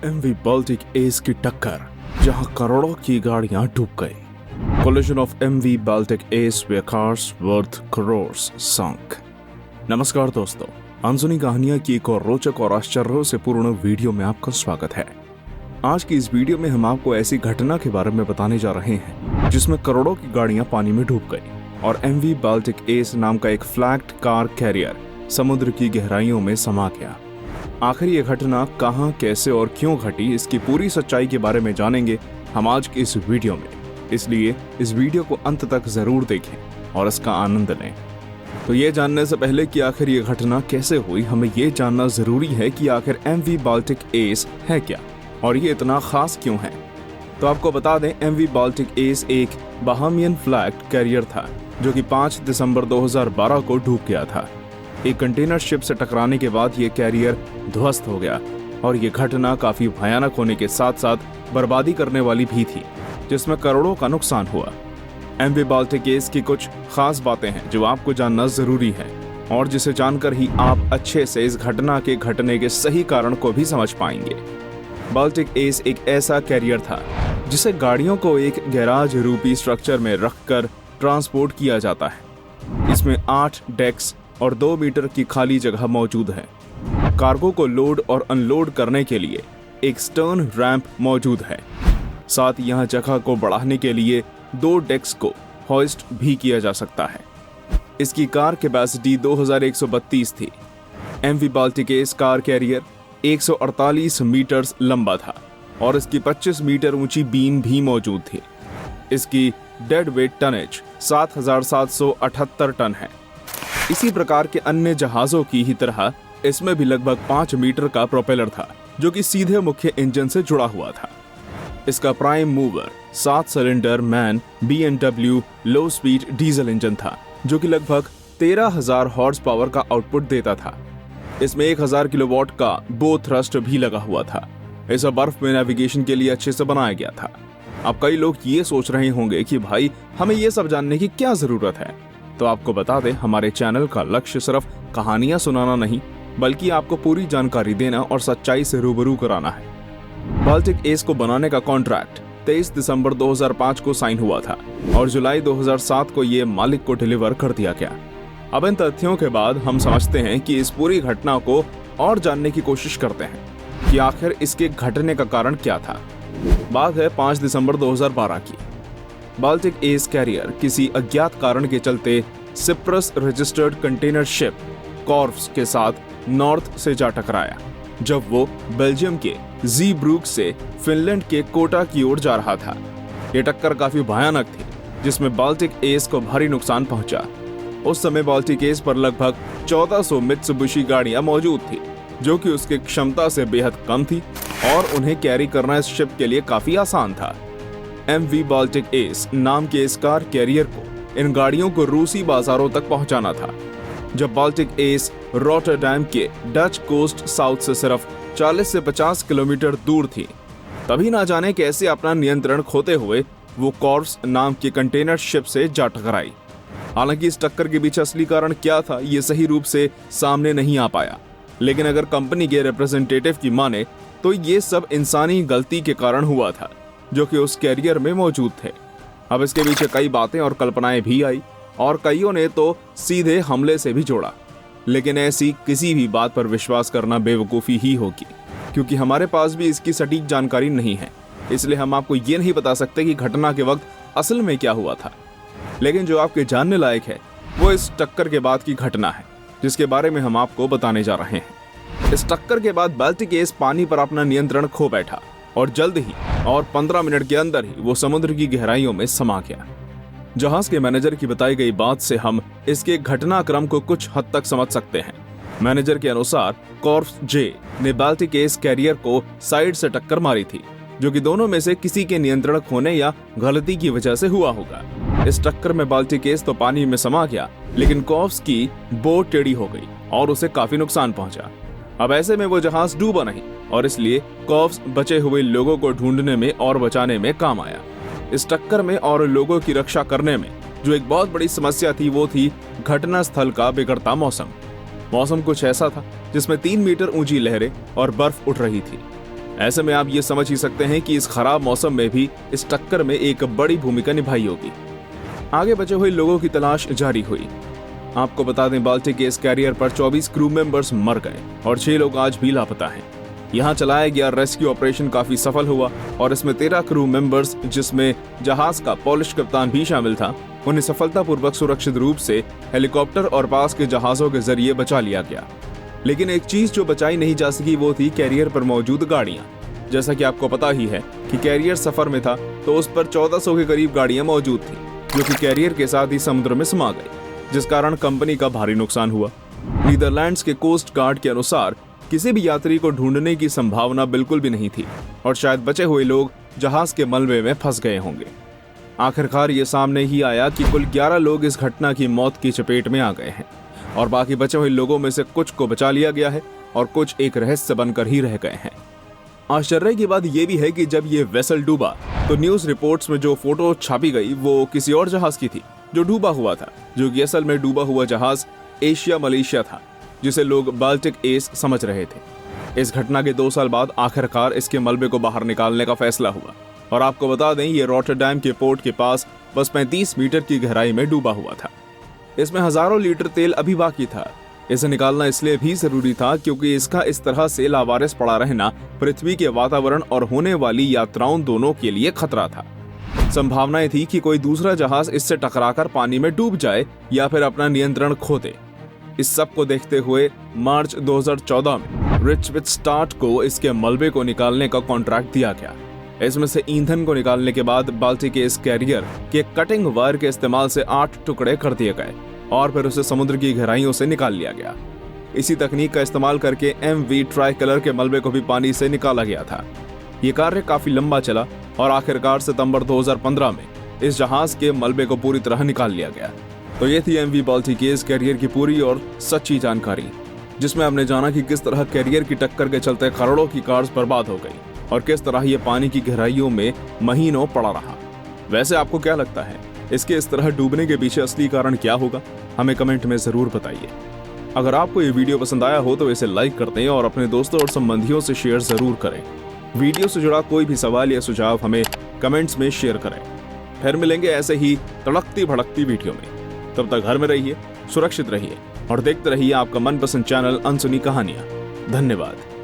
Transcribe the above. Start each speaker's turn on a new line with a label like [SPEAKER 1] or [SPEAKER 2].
[SPEAKER 1] MV Baltic S की टक्कर, जहां करोड़ों की गाड़ियां डूब गई। Collision of MV Baltic Ace where cars worth crores sunk। नमस्कार दोस्तों, अनसुनी कहानियां की एक और रोचक और आश्चर्यों से पूर्ण वीडियो में आपका स्वागत है। आज की इस वीडियो में हम आपको ऐसी घटना के बारे में बताने जा रहे हैं जिसमें करोड़ों की गाड़ियां पानी में डूब गई और एमवी बाल्टिक एस नाम का एक फ्लैग्ड कार कैरियर समुद्र की गहराइयों में समा गया। आखिर ये घटना कहां, कैसे और क्यों घटी, इसकी पूरी सच्चाई के बारे में जानेंगे हम आज की इस वीडियो में। इसलिए इस वीडियो को अंत तक जरूर देखें और इसका आनंद लें। तो ये जानने से पहले कि आखिर ये घटना कैसे हुई, हमें ये जानना जरूरी है कि आखिर एमवी बाल्टिक एस है क्या और ये इतना खास क्यों है। तो आपको बता दें, एमवी बाल्टिक एस एक बहामियन फ्लैग्ड कैरियर था जो कि 5 दिसंबर 2012 को डूब गया था। एक कंटेनर शिप से टकराने के बाद ये कैरियर ध्वस्त हो गया और ये घटना काफी भयानक होने के साथ साथ बर्बादी करने वाली भी थी, जिसमें करोड़ों का नुकसान हुआ। एमवी बाल्टिक एस की कुछ खास बातें हैं जो आपको जानना जरूरी है और जिसे जानकर ही आप अच्छे से इस घटना के घटने के सही कारण को भी समझ पाएंगे। बाल्टिक एस एक ऐसा कैरियर था जिसे गाड़ियों को एक गैराज रूपी स्ट्रक्चर में रखकर ट्रांसपोर्ट किया जाता है। इसमें 8 डेक्स और 2 मीटर की खाली जगह मौजूद है। कार्गो को लोड और अनलोड करने के लिए एक स्टर्न रैंप मौजूद है। साथ ही यहाँ जगह को बढ़ाने के लिए 2 डेक्स को होइस्ट भी किया जा सकता है। इसकी कार कैपेसिटी 2132 थी। MV Baltic Ace car carrier 148 metre लंबा था और इसकी 25 मीटर ऊंची बीम भी मौजूद थी। इसकी डेड वेट टनेज 7778 टन है। इसी प्रकार के अन्य जहाजों की ही तरह इसमें भी लगभग 5 मीटर का प्रोपेलर था जो कि सीधे मुख्य इंजन से जुड़ा हुआ था। इसका prime mover 7 cylinder MAN BMW low speed diesel engine था जो कि लगभग 13,000 हॉर्स पावर का आउटपुट देता था। इसमें 1000 किलोवाट का बो थ्रस्ट भी लगा हुआ था। इसे बर्फ में नेविगेशन के लिए अच्छे से बनाया गया था। अब कई लोग ये सोच रहे होंगे कि भाई हमें ये सब जानने की क्या जरूरत है। तो आपको बता दें, हमारे चैनल का लक्ष्य सिर्फ कहानियां सुनाना नहीं बल्कि आपको पूरी जानकारी देना और सच्चाई से रूबरू कराना है। बाल्टिक एस को बनाने का कॉन्ट्रैक्ट 23 दिसंबर 2005 को साइन हुआ था और जुलाई 2007 को ये मालिक को डिलीवर कर दिया गया। अब इन तथ्यों के बाद हम समझते हैं कि इस पूरी घटना को और जानने की कोशिश करते हैं कि आखिर इसके घटने का कारण क्या था। बात है 5 दिसंबर 2012 की। बाल्टिक एस कैरियर किसी अज्ञात कारण के चलते सिप्रस रजिस्टर्ड कंटेनर शिप कॉर्व्स के साथ नॉर्थ से जा टकराया जब वो बेल्जियम के ज़ीब्रूक से फिनलैंड के कोटा की ओर जा रहा था। ये टक्कर काफी भयानक थी जिसमें बाल्टिक एस को भारी नुकसान पहुंचा। उस समय बाल्टिक एस पर लगभग 1400 मित्सुबिशी गाड़ियां मौजूद थी जो कि उसकी क्षमता से बेहद कम थी और उन्हें कैरी करना इस शिप के लिए काफी आसान था। एमवी बाल्टिक एस नाम के इस कार कैरियर को इन गाड़ियों को रूसी बाजारों तक पहुंचाना था। जब बाल्टिक एस रॉटरडैम के डच कोस्ट साउथ से सिर्फ 40 से 50 किलोमीटर दूर थी, तभी ना जाने कैसे अपना नियंत्रण खोते हुए वो कॉर्व्स नाम के कंटेनर शिप से जा टकराई। हालांकि इस टक्कर के पीछे असली कारण क्या था ये सही रूप से सामने नहीं आ पाया, लेकिन अगर कंपनी के रिप्रेजेंटेटिव की माने तो ये सब इंसानी गलती के कारण हुआ था जो कि उस कैरियर में मौजूद थे। अब इसके पीछे कई बातें और कल्पनाएं भी आई और कईयों ने तो सीधे हमले से भी जोड़ा, लेकिन ऐसी किसी भी बात पर विश्वास करना बेवकूफ़ी ही होगी क्योंकि हमारे पास भी इसकी सटीक जानकारी नहीं है। इसलिए हम आपको ये नहीं बता सकते कि घटना के वक्त असल में क्या हुआ था। लेकिन जो आपके जानने लायक है वो इस टक्कर के बाद की घटना है जिसके बारे में हम आपको बताने जा रहे हैं। इस टक्कर के बाद बाल्टिक एस पानी पर अपना नियंत्रण खो बैठा और जल्द ही और 15 मिनट के अंदर ही वो समुद्र की गहराइयों में समा गया। जहाज के मैनेजर की बताई गई बात से हम इसके घटनाक्रम को कुछ हद तक समझ सकते हैं। मैनेजर के अनुसार कॉर्व्स जे ने बाल्टिक एस कैरियर को साइड से टक्कर मारी थी जो कि दोनों में से किसी के नियंत्रण खोने या गलती की वजह से हुआ होगा। इस टक्कर में बाल्टिक एस तो पानी में समा गया, लेकिन कॉर्व्स की बोट टेढ़ी हो गई और उसे काफी नुकसान पहुंचा। अब ऐसे में वो जहाज डूबा नहीं और इसलिए कॉर्व्स बचे हुए लोगों को ढूंढने में और बचाने में काम आया। इस टक्कर में और लोगों की रक्षा करने में जो एक बहुत बड़ी समस्या थी वो थी घटना स्थल का बिगड़ता मौसम। मौसम कुछ ऐसा था जिसमें 3 मीटर ऊंची लहरें और बर्फ उठ रही थी। ऐसे में आप ये समझ ही सकते हैं कि इस खराब मौसम में भी इस टक्कर में एक बड़ी भूमिका निभाई होगी। आगे बचे हुए लोगों की तलाश जारी हुई। आपको बता दें, बाल्टिक के इस कैरियर पर 24 क्रू मेंबर्स मर गए और 6 लोग आज भी लापता हैं। यहाँ चलाया गया रेस्क्यू ऑपरेशन काफी सफल हुआ और इसमें 13 क्रू मेंबर्स, जिसमें जहाज का पोलिश कप्तान भी शामिल था, उन्हें सफलतापूर्वक सुरक्षित रूप से हेलीकॉप्टर और पास के जहाजों के जरिए बचा लिया गया। लेकिन एक चीज जो बचाई नहीं जा सकी वो थी कैरियर पर मौजूद गाड़ियां। जैसा कि आपको पता ही है कि कैरियर सफर में था तो उस पर 1400 के करीब गाड़ियां मौजूद थी, जो कि कैरियर के साथ ही समुद्र में समा गई, जिस कारण कंपनी का भारी नुकसान हुआ। नीदरलैंड्स के कोस्ट गार्ड के अनुसार किसी भी यात्री को ढूंढने की संभावना बिल्कुल भी नहीं थी और शायद बचे हुए लोग जहाज के मलबे में फंस गए होंगे। आखिरकार ये सामने ही आया कि कुल 11 लोग इस घटना की मौत की चपेट में आ गए हैं और बाकी बचे हुए लोगों में से कुछ को बचा लिया गया है और कुछ एक रहस्य बनकर ही रह गए हैं। आश्चर्य की बात यह भी है कि जब ये वेसल डूबा तो न्यूज रिपोर्ट्स में जो फोटो छापी गई वो किसी और जहाज की थी जो डूबा हुआ था, जो कि असल में डूबा हुआ जहाज एशिया मलेशिया था, जिसे लोग बाल्टिक एस समझ रहे थे। इस घटना के 2 साल बाद आखिरकार इसके मलबे को बाहर निकालने का फैसला हुआ और आपको बता दें, ये रॉटरडैम के पोर्ट के पास बस 35 मीटर की गहराई में डूबा हुआ था। इसमें हजारों लीटर तेल अभी बाकी था। इसे निकालना इसलिए भी जरूरी था क्योंकि इसका इस तरह से लावारिस पड़ा रहना पृथ्वी के वातावरण और होने वाली यात्राओं दोनों के लिए खतरा था। संभावनाएं थी कि कोई दूसरा जहाज इससे टकराकर पानी में डूब जाए या फिर अपना नियंत्रण खो दे। इस सब को देखते हुए मार्च 2014 में रिचविटस्टाट को इसके मलबे को निकालने का कॉन्ट्रैक्ट दिया गया। इसमें से ईंधन को निकालने के बाद बाल्टिक के इस कैरियर के कटिंग वायर के इस्तेमाल से 8 टुकड़े कर दिए गए और फिर उसे समुद्र की गहराइयों से निकाल लिया गया। इसी तकनीक का इस्तेमाल करके MV ट्राइकलर के मलबे को भी पानी से निकाला गया था। ये कार्य काफी लंबा चला और आखिरकार सितंबर 2015 में इस जहाज के मलबे को पूरी तरह निकाल लिया गया। तो ये थी MV बाल्टिक के इस कैरियर की पूरी और सच्ची जानकारी, जिसमें हमने जाना कि किस तरह कैरियर की टक्कर के चलते करोड़ों की कार्स बर्बाद हो गई और किस तरह ये पानी की गहराइयों में महीनों पड़ा रहा। वैसे आपको क्या लगता है, इसके इस तरह डूबने के पीछे असली कारण क्या होगा? हमें कमेंट में जरूर बताइए। अगर आपको ये वीडियो पसंद आया हो तो इसे लाइक कर दें और अपने दोस्तों और संबंधियों से शेयर जरूर करें। वीडियो से जुड़ा कोई भी सवाल या सुझाव हमें कमेंट्स में शेयर करें। फिर मिलेंगे ऐसे ही तड़कती भड़कती वीडियो में। तब तक घर में रहिए, सुरक्षित रहिए और देखते रहिए आपका मनपसंद चैनल अनसुनी कहानियां। धन्यवाद।